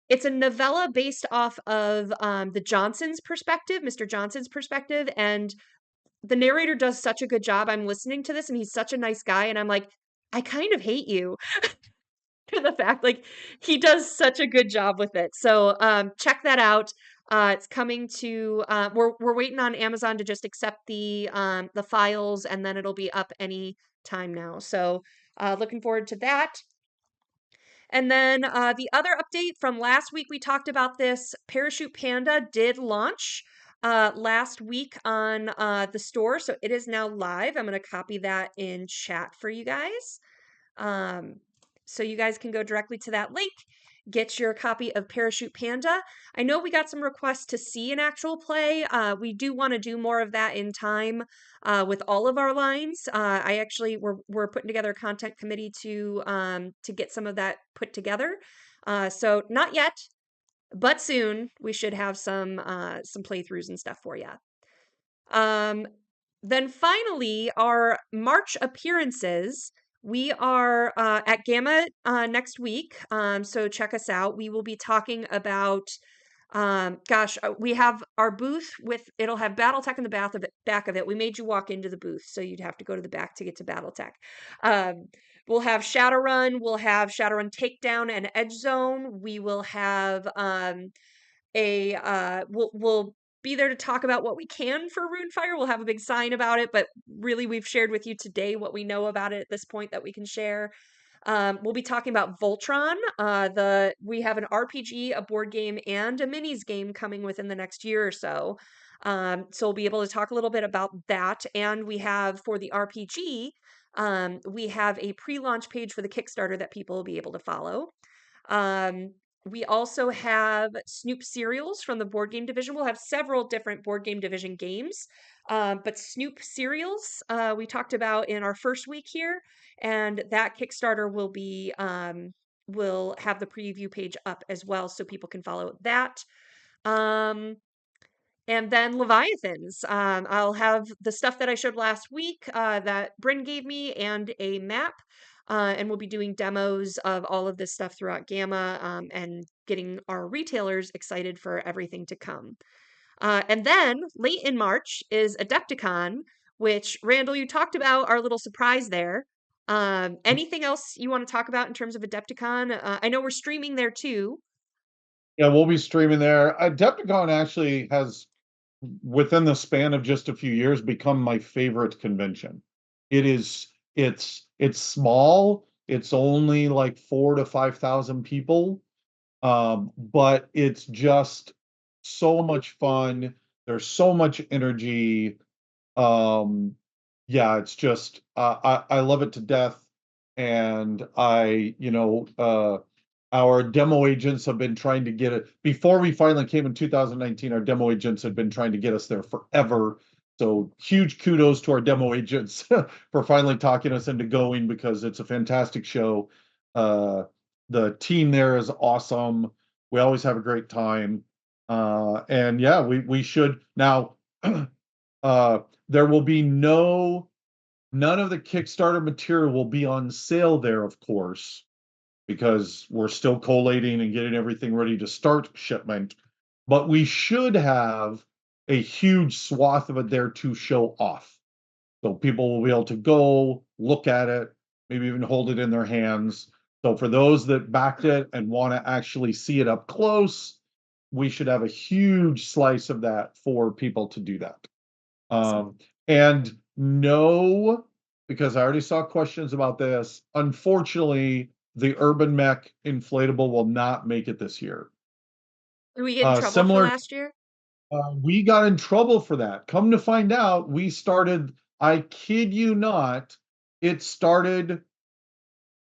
it's a novella based off of the Johnson's perspective, Mr. Johnson's perspective, and the narrator does such a good job. I'm listening to this, and he's such a nice guy, and I'm like, I kind of hate you to the fact, like, he does such a good job with it. So check that out. It's coming to we're waiting on Amazon to just accept the files, and then it'll be up any time now. So looking forward to that. And then the other update from last week, we talked about this. Parachute Panda did launch last week on the store, so it is now live. I'm going to copy that in chat for you guys. So you guys can go directly to that link, get your copy of Parachute Panda. I know we got some requests to see an actual play. We do want to do more of that in time with all of our lines. I actually we're putting together a content committee to get some of that put together. So not yet, but soon we should have some playthroughs and stuff for you. Then finally, our March appearances. We are at GAMA next week, so check us out. We will be talking about, we have our booth with, it'll have BattleTech in the back of it. We made you walk into the booth, so you'd have to go to the back to get to BattleTech. We'll have Shadowrun, we'll have Shadowrun Takedown and Edge Zone. We will have we'll be there to talk about what we can for RUNEFIRE. We'll have a big sign about it, but really we've shared with you today what we know about it at this point that we can share. We'll be talking about Voltron. We have an RPG, a board game, and a minis game coming within the next year or so. So we'll be able to talk a little bit about that. And we have, for the RPG, we have a pre-launch page for the Kickstarter that people will be able to follow. We also have Snoop Serials from the board game division. We'll have several different board game division games, but Snoop Serials we talked about in our first week here, and that Kickstarter will have the preview page up as well, so people can follow that. And then Leviathans. I'll have the stuff that I showed last week that Bryn gave me and a map. And we'll be doing demos of all of this stuff throughout GAMA and getting our retailers excited for everything to come. And then late in March is AdeptiCon, which, Randall, you talked about our little surprise there. Anything else you want to talk about in terms of AdeptiCon? I know we're streaming there too. Yeah, we'll be streaming there. AdeptiCon actually has, within the span of just a few years, become my favorite convention. It's small. It's only like 4,000 to 5,000 people. But it's just so much fun. There's so much energy. Yeah, it's just I love it to death. And our demo agents have been trying to get it before we finally came in 2019. Our demo agents had been trying to get us there forever. So huge kudos to our demo agents for finally talking us into going, because it's a fantastic show. The team there is awesome. We always have a great time. And yeah, we should now. There will be none of the Kickstarter material will be on sale there, of course, because we're still collating and getting everything ready to start shipment. But we should have a huge swath of it there to show off. So people will be able to go look at it, maybe even hold it in their hands. So for those that backed it and want to actually see it up close, we should have a huge slice of that for people to do that. And no, because I already saw questions about this, unfortunately, the Urban Mech inflatable will not make it this year. Did we get in trouble for last year? We got in trouble for that. Come to find out, we started, I kid you not, it started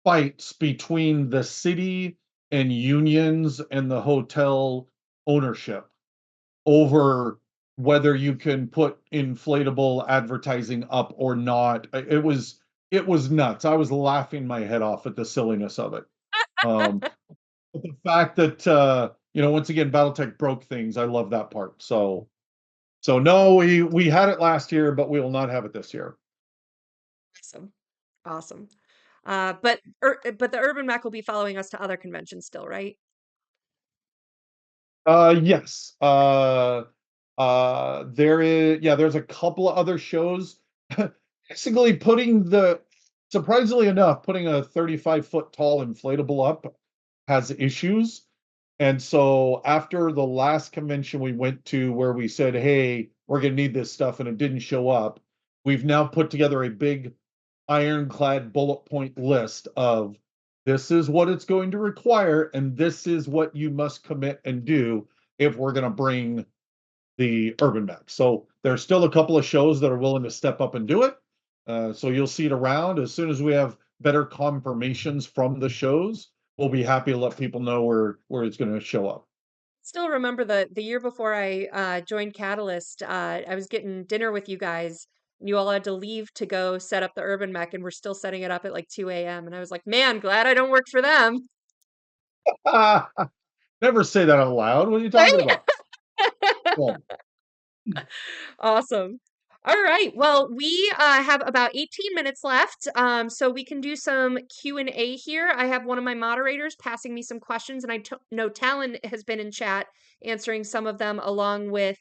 fights between the city and unions and the hotel ownership over whether you can put inflatable advertising up or not. It was nuts. I was laughing my head off at the silliness of it. Um, but the fact that once again, BattleTech broke things, I love that part. So no, we had it last year, but we will not have it this year. Awesome. Awesome. But the Urban Mech will be following us to other conventions still, right? Yes. There's a couple of other shows. Basically surprisingly enough, putting a 35-foot tall inflatable up has issues. And so after the last convention we went to where we said, hey, we're gonna need this stuff, and it didn't show up, we've now put together a big ironclad bullet point list of this is what it's going to require, and this is what you must commit and do if we're going to bring the Urban back. So there's still a couple of shows that are willing to step up and do it. So you'll see it around. As soon as we have better confirmations from the shows, we'll be happy to let people know where it's going to show up. Still remember the year before I joined Catalyst, I was getting dinner with you guys, and you all had to leave to go set up the Urban Mech, and we're still setting it up at like 2 a.m. And I was like, man, glad I don't work for them. Never say that out loud. What are you talking about? Well, Awesome. All right. Well, we have about 18 minutes left, so we can do some Q&A here. I have one of my moderators passing me some questions, and I know Talon has been in chat answering some of them along with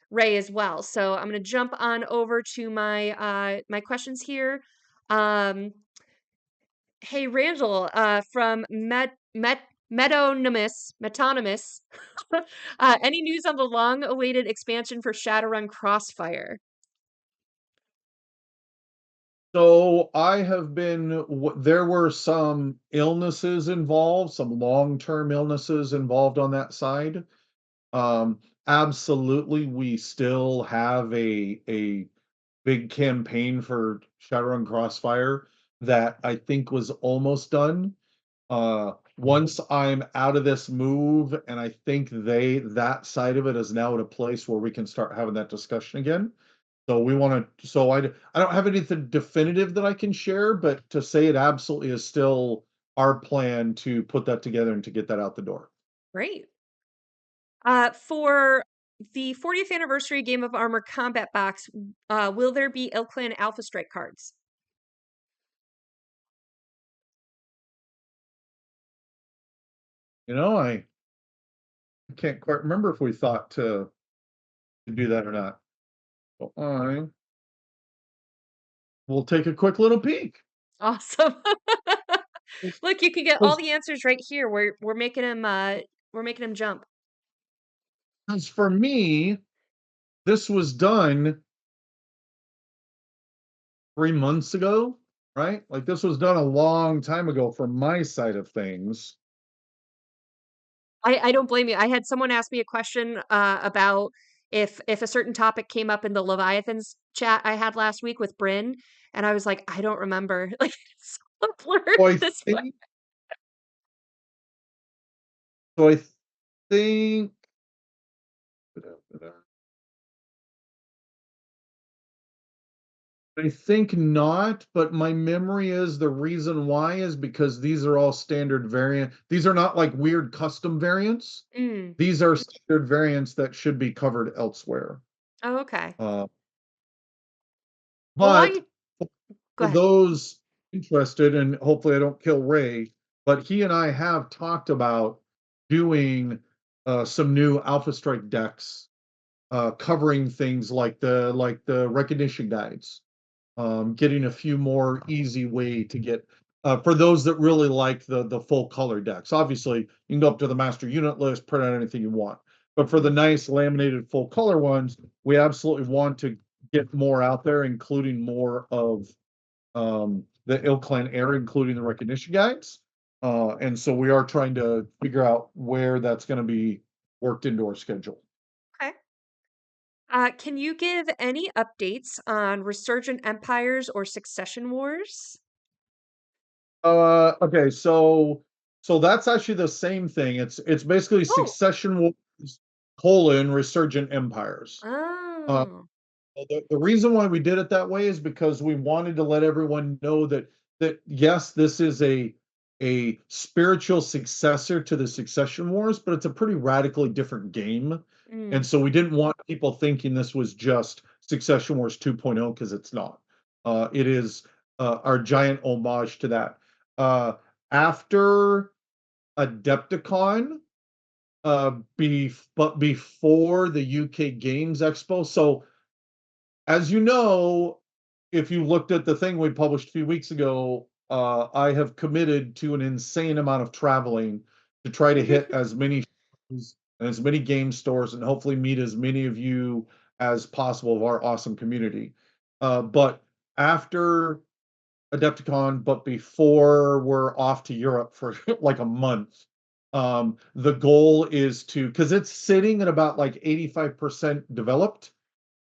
Ray as well. So I'm going to jump on over to my questions here. Um, Hey, Randall, from Metonymus, any news on the long-awaited expansion for Shadowrun Crossfire? so I have been, there were some illnesses involved, some long-term illnesses involved on that side. Um, Absolutely, we still have a big campaign for Shadowrun Crossfire that I think was almost done. Once I'm out of this move, and I think that side of it is now at a place where we can start having that discussion again. So we want to, so I don't have anything definitive that I can share, but to say it absolutely is still our plan to put that together and to get that out the door. Great. For the 40th anniversary Game of Armor combat box, will there be Ilclan Alpha Strike cards? I can't quite remember if we thought to do that or not. So I will take a quick little peek. Awesome. Look, you can get all Because the answers right here. We're making him jump. for me, this was done 3 months ago, right? Like this was done a long time ago from my side of things. I don't blame you. I had someone ask me a question about if a certain topic came up in the Leviathans chat I had last week with Bryn, and I was like, I don't remember. Like it's so blurred So at I this point. think, so I think, I think not, but my memory is the reason why is because these are all standard variant. These are not like weird custom variants. Mm. These are standard variants that should be covered elsewhere. Oh, okay. Uh, Well, but go for ahead. those interested, and hopefully I don't kill Ray, but he and I have talked about doing some new Alpha Strike decks, covering things like the recognition guides, getting a few more easy way to get for those that really like the full color decks. Obviously, you can go up to the master unit list, print out anything you want. But for the nice laminated full color ones, we absolutely want to get more out there, including more of the Ilclan era, including the recognition guides. And so we are trying to figure out where that's going to be worked into our schedule. Okay. Can you give any updates on Resurgent Empires or Succession Wars? Okay, so that's actually the same thing. It's basically Oh, Succession Wars Resurgent Empires. Uh, Oh. the reason why we did it that way is because we wanted to let everyone know that yes, this is a spiritual successor to the Succession Wars, but it's a pretty radically different game. And Mm. so we didn't want people thinking this was just Succession Wars 2.0 because it's not. It is our giant homage to that. After AdeptiCon, but before the UK Games Expo. So as you know, if you looked at the thing we published a few weeks ago, I have committed to an insane amount of traveling to try to hit as many shows and as many game stores and hopefully meet as many of you as possible of our awesome community. But after AdeptiCon, but before we're off to Europe for like a month, the goal is to, because it's sitting at about like 85% developed.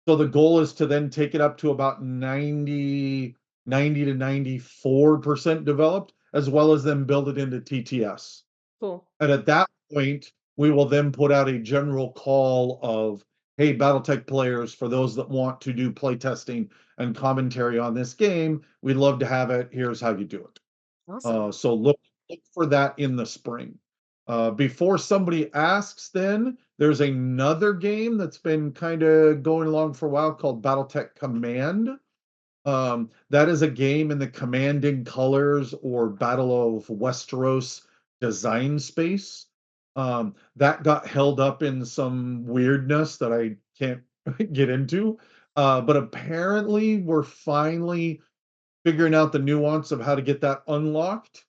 So the goal is to then take it up to about 90 to 94% developed, as well as then build it into TTS. Cool. And at that point, we will then put out a general call of, hey, BattleTech players, for those that want to do playtesting and commentary on this game, we'd love to have it. Here's how you do it. Awesome. So look for that in the spring. Before somebody asks, then there's another game that's been kind of going along for a while called BattleTech Command. That is a game in the Commanding Colors or Battle of Westeros design space. That got held up in some weirdness that I can't get into. But apparently, we're finally figuring out the nuance of how to get that unlocked.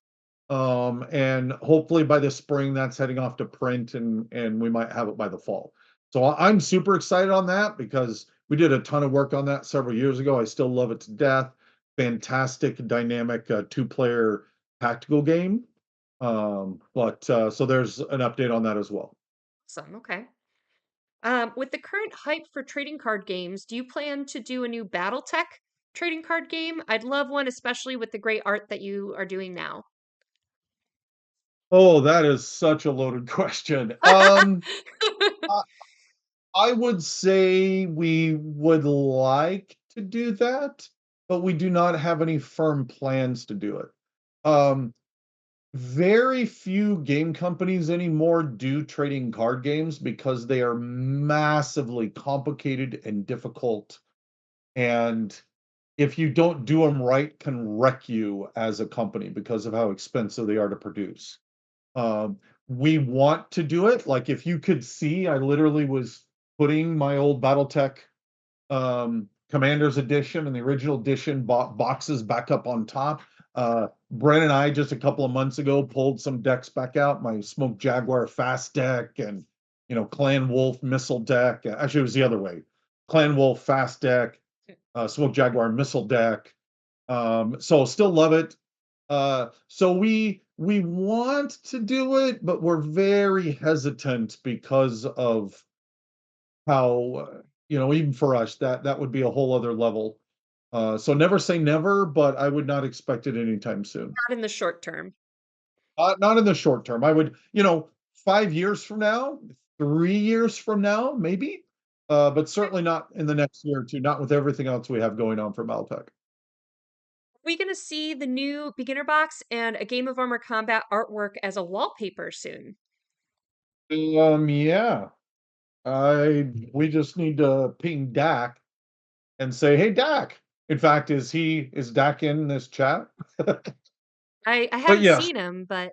And hopefully by the spring that's heading off to print and we might have it by the fall. So I'm super excited on that because we did a ton of work on that several years ago. I still love it to death. Fantastic dynamic two-player tactical game. But so there's an update on that as well. Awesome. Okay. With the current hype for trading card games, do you plan to do a new BattleTech trading card game? I'd love one, especially with the great art that you are doing now. Oh, that is such a loaded question. I I would say we would like to do that, but we do not have any firm plans to do it. Um, very few game companies anymore do trading card games because they are massively complicated and difficult. And if you don't do them right, can wreck you as a company because of how expensive they are to produce. We want to do it. Like if you could see, I literally was putting my old BattleTech Commander's Edition and the original edition boxes back up on top. Brent and I just a couple of months ago pulled some decks back out, my Smoke Jaguar Fast deck and Clan Wolf Missile deck. Actually, it was the other way. Clan Wolf Fast deck, Smoke Jaguar Missile deck. So still love it. So we want to do it, but we're very hesitant because of how even for us that would be a whole other level. So never say never, but I would not expect it anytime soon. Not in the short term. Not in the short term. I would, 5 years from now, 3 years from now, maybe. But certainly not in the next year or two, not with everything else we have going on for BattleTech. Are we going to see the new beginner box and a Game of Armor Combat artwork as a wallpaper soon? Yeah. We just need to ping Dak and say, "Hey, Dak." In fact, is Dak in this chat? I But haven't yes, seen him, but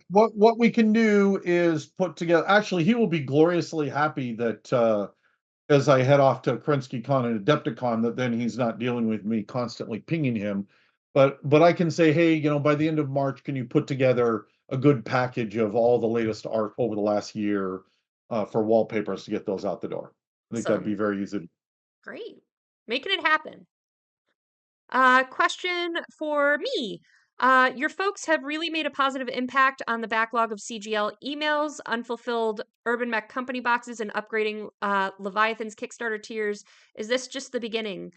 what we can do is put together. Actually, he will be gloriously happy that as I head off to KrenskyCon and AdeptiCon, that then he's not dealing with me constantly pinging him. But I can say, hey, by the end of March, can you put together a good package of all the latest art over the last year for wallpapers to get those out the door? I think that'd awesome. be very easy. Great. Making it happen. Question for me. Your folks have really made a positive impact on the backlog of CGL emails, unfulfilled Urban Mech company boxes, and upgrading Leviathan's Kickstarter tiers. Is this just the beginning?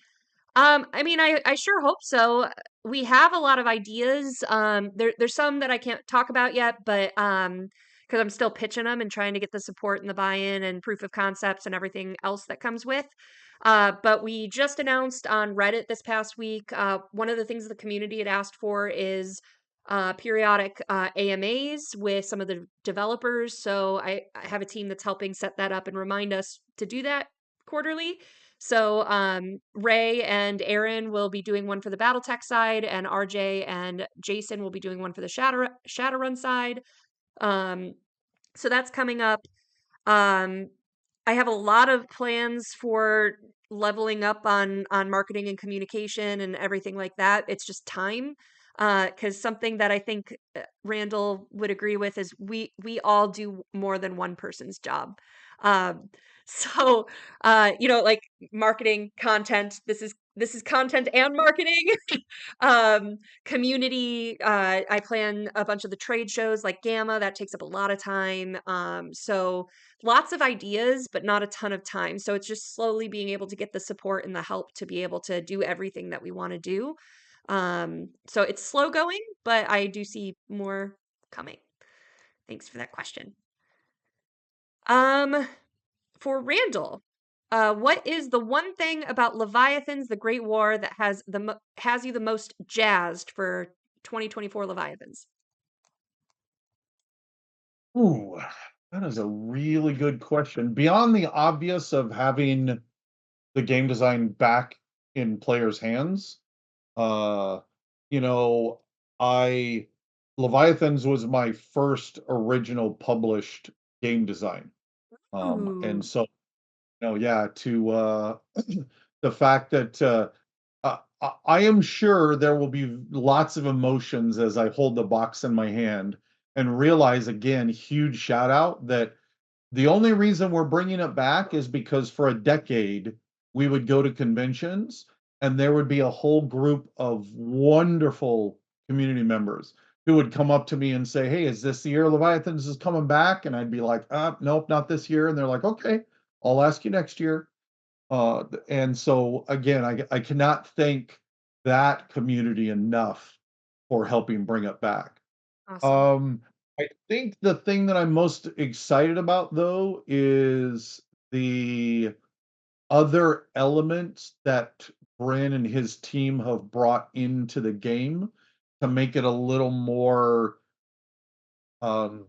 I mean, I sure hope so. We have a lot of ideas. There's some that I can't talk about yet, but because I'm still pitching them and trying to get the support and the buy-in and proof of concepts and everything else that comes with. But we just announced on Reddit this past week, one of the things the community had asked for is periodic AMAs with some of the developers. So I have a team that's helping set that up and remind us to do that quarterly. So Ray and Aaron will be doing one for the BattleTech side, and RJ and Jason will be doing one for the Shadowrun side. So that's coming up. Um, I have a lot of plans for leveling up on marketing and communication and everything like that. It's just time. Because something that I think Randall would agree with is we all do more than one person's job. Um, so like marketing, content. This is content and marketing. Community. I plan a bunch of the trade shows like GAMA. That takes up a lot of time. So lots of ideas, but not a ton of time. So it's just slowly being able to get the support and the help to be able to do everything that we want to do. So it's slow going, but I do see more coming. Thanks for that question. For Randall, what is the one thing about Leviathans: The Great War that has you the most jazzed for 2024 Leviathans? Ooh, that is a really good question. Beyond the obvious of having the game design back in players' hands, uh, you know, I Leviathans was my first original published game design. And Ooh, so, yeah, to the fact that I am sure there will be lots of emotions as I hold the box in my hand and realize again, huge shout out that the only reason we're bringing it back is because for a decade we would go to conventions and there would be a whole group of wonderful community members who would come up to me and say, "Hey, is this the year Leviathans is coming back?" And I'd be like, "Nope, not this year." And they're like, "Okay, I'll ask you next year." And so again, I cannot thank that community enough for helping bring it back. awesome. Um, I think the thing that I'm most excited about though is the other elements that Bryn and his team have brought into the game to make it a little more um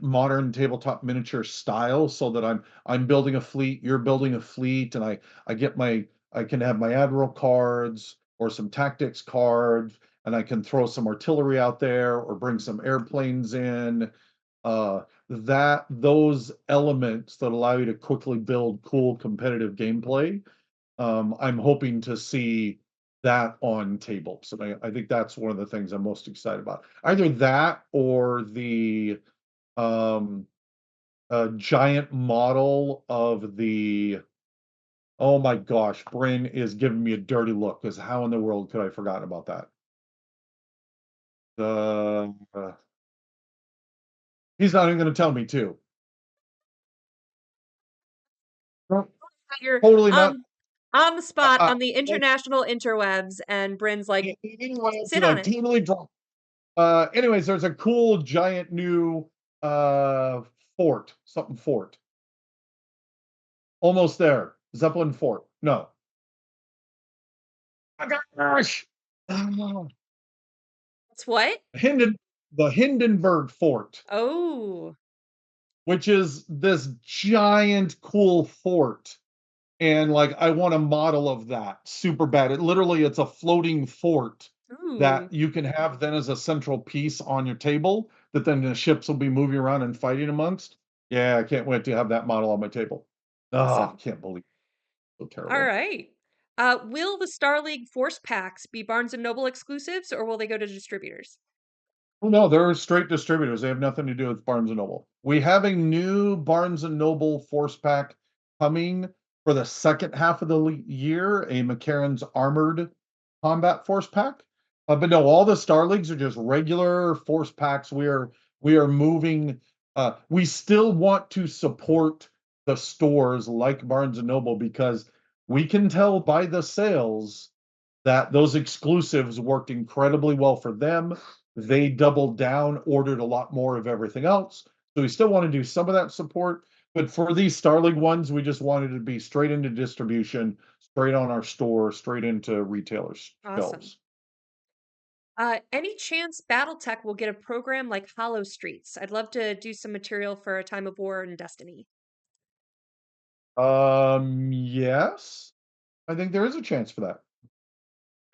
modern tabletop miniature style, so that I'm building a fleet, you're building a fleet, and I can have my admiral cards or some tactics cards, and I can throw some artillery out there or bring some airplanes in. That those elements that allow you to quickly build cool competitive gameplay, I'm hoping to see that on tables. And I think that's one of the things I'm most excited about. Either that or the um, giant model of the. Oh my gosh, Bryn is giving me a dirty look because how in the world could I have forgotten about that? He's not even going to tell me to. No, You're totally not. on the spot Uh, on the international interwebs, and Bryn's like, anyways, sit on it. totally drunk. Anyways, there's a cool giant new fort, something fort. Almost there. Zeppelin Fort. No. Oh my gosh. Ah, It's what? The Hindenburg Fort, Oh, which is this giant cool fort. And like I want a model of that super bad. It's a floating fort ooh, that you can have then as a central piece on your table that then the ships will be moving around and fighting amongst. Yeah, I can't wait to have that model on my table. Oh, I awesome. can't believe it. So All terrible. right. Will the Star League Force packs be Barnes and Noble exclusives, or will they go to distributors? Oh, no, they're straight distributors. They have nothing to do with Barnes and Noble. We have a new Barnes and Noble Force Pack coming for the second half of the year, a McCarran's Armored Combat Force Pack. But no, all the Star Leagues are just regular Force Packs. We are moving. We still want to support the stores like Barnes and Noble because we can tell by the sales that those exclusives worked incredibly well for them. they doubled down, ordered a lot more of everything else. So we still want to do some of that support, but for these Starling ones, we just wanted to be straight into distribution, straight on our store, straight into retailers' Awesome. shelves. Any chance BattleTech will get a program like Hollow Streets? I'd love to do some material for A Time of War and Destiny. Yes, I think there is a chance for that.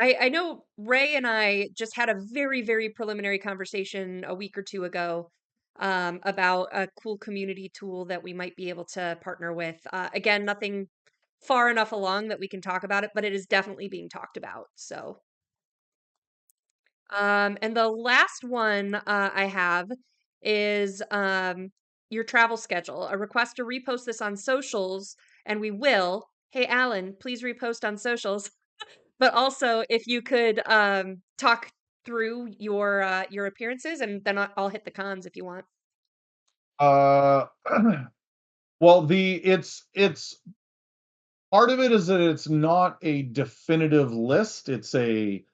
I know Ray and I just had a very, very preliminary conversation a week or two ago about a cool community tool that we might be able to partner with. Again, nothing far enough along that we can talk about it, but it is definitely being talked about. So, and the last one I have is your travel schedule. A request to repost this on socials, and we will. Hey, Alan, please repost on socials. But also, if you could talk through your appearances, and then I'll hit the cons if you want. Uh, well, it's part of it is that it's not a definitive list. It's a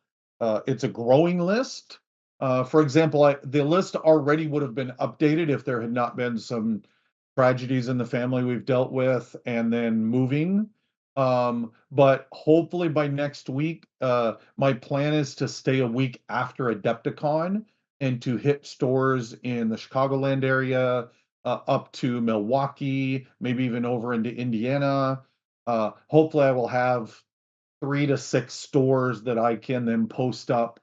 growing list. For example, the list already would have been updated if there had not been some tragedies in the family we've dealt with, and then moving. But hopefully by next week, my plan is to stay a week after AdeptiCon and to hit stores in the Chicagoland area, up to Milwaukee, maybe even over into Indiana. Hopefully I will have 3 to 6 stores that I can then post up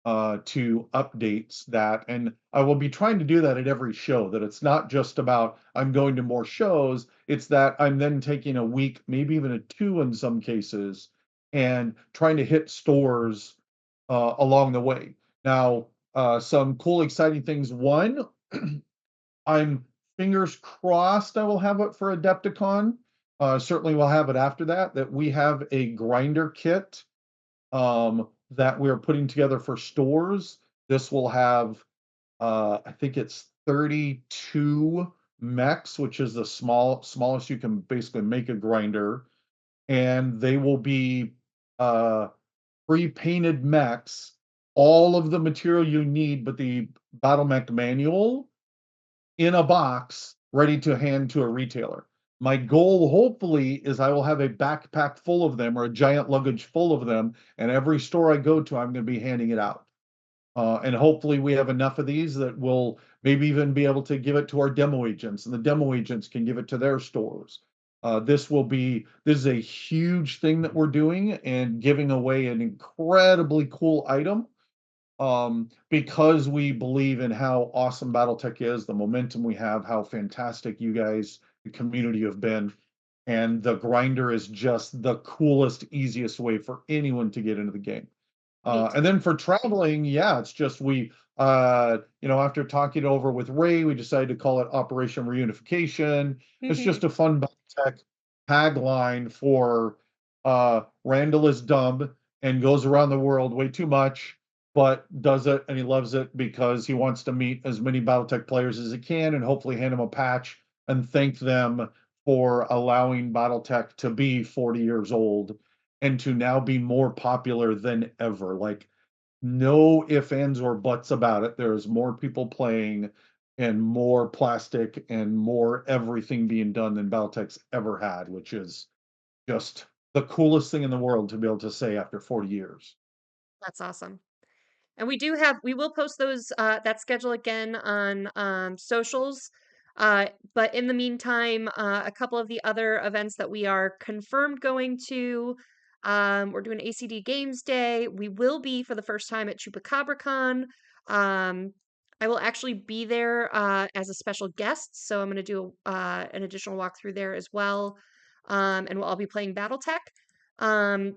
to updates that. And I will be trying to do that at every show, that it's not just about I'm going to more shows, it's that I'm then taking a week, maybe even a 2 in some cases, and trying to hit stores along the way. Now, some cool, exciting things. One, I'm fingers crossed I will have it for Adepticon. Certainly we'll have it after that, that we have a grinder kit that we're putting together for stores. This will have, I think it's 32 mechs, which is the smallest you can basically make a grinder. And they will be pre-painted mechs, all of the material you need, but the battle mech manual in a box ready to hand to a retailer. My goal, hopefully, is I will have a backpack full of them or a giant luggage full of them, and every store I go to, I'm going to be handing it out. And hopefully, we have enough of these that we'll maybe even be able to give it to our demo agents, and the demo agents can give it to their stores. This is a huge thing that we're doing and giving away an incredibly cool item, because we believe in how awesome BattleTech is, the momentum we have, how fantastic you guys, the community, have been. And the grinder is just the coolest, easiest way for anyone to get into the game. Neat. And then for traveling, yeah, it's just after talking it over with Ray, we decided to call it Operation Reunification. It's just a fun BattleTech tagline for Randall is dumb and goes around the world way too much, but does it, and he loves it because he wants to meet as many BattleTech players as he can and hopefully hand them a patch and thank them for allowing BattleTech to be 40 years old and to now be more popular than ever. Like, no ifs, ands, or buts about it. There's more people playing and more plastic and more everything being done than BattleTech's ever had, which is just the coolest thing in the world to be able to say after 40 years. That's awesome. And we will post those that schedule again on socials. But in the meantime, a couple of the other events that we are confirmed going to. We're doing ACD Games Day. We will be for the first time at ChupacabraCon. I will actually be there as a special guest, so I'm going to do an additional walkthrough there as well. And we'll all be playing BattleTech. Um,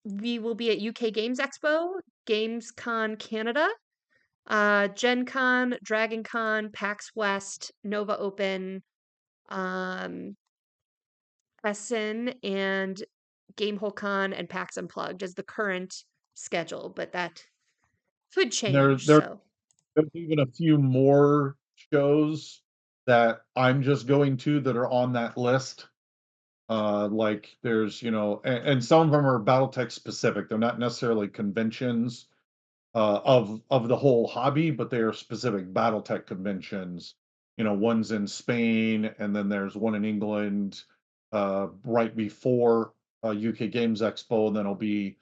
we will be at UK Games Expo, GamesCon Canada, Gen Con, Dragon Con, PAX West, Nova Open, um, Essen, and Gamehole Con and PAX Unplugged as the current schedule, but that could There, change. there, So there's even a few more shows that I'm just going to that are on that list. Like there's, and some of them are BattleTech specific. They're not necessarily conventions. of the whole hobby, but they are specific BattleTech conventions. One's in Spain, and then there's one in England right before UK Games Expo, and then it'll be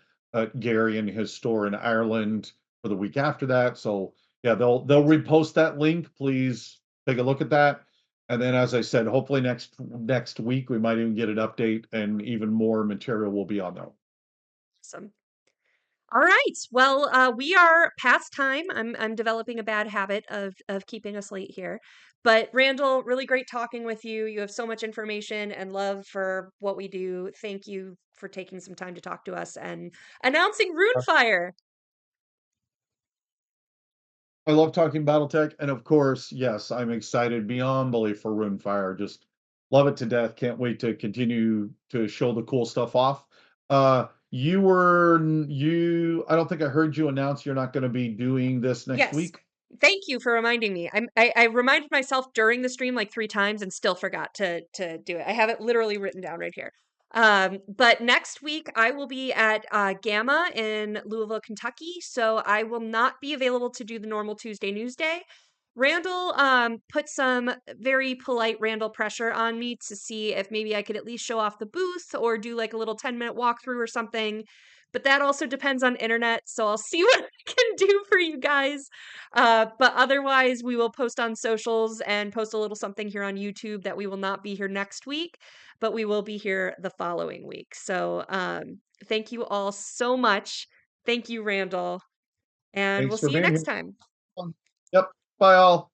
Gary and his store in Ireland for the week after that. So yeah, they'll repost that link. Please take a look at that. And then, as I said, hopefully next week we might even get an update, and even more material will be on there. Awesome. All right. Well, we are past time. I'm developing a bad habit of keeping us late here. But Randall, really great talking with you. You have so much information and love for what we do. Thank you for taking some time to talk to us and announcing RuneFire. I love talking BattleTech, and of course, yes, I'm excited beyond belief for RuneFire. Just love it to death. Can't wait to continue to show the cool stuff off. I don't think I heard you announce you're not going to be doing this next Yes. week. Thank you for reminding me. I reminded myself during the stream like 3 times and still forgot to do it. I have it literally written down right here. But next week I will be at GAMA in Louisville, Kentucky, so I will not be available to do the normal Tuesday Newsday. Randall put some very polite Randall pressure on me to see if maybe I could at least show off the booth or do like a little 10-minute walkthrough or something. But that also depends on internet, so I'll see what I can do for you guys. But otherwise, we will post on socials and post a little something here on YouTube that we will not be here next week, but we will be here the following week. So thank you all so much. Thank you, Randall. And we'll Thanks for see you being next here. time. Yep. Bye, all.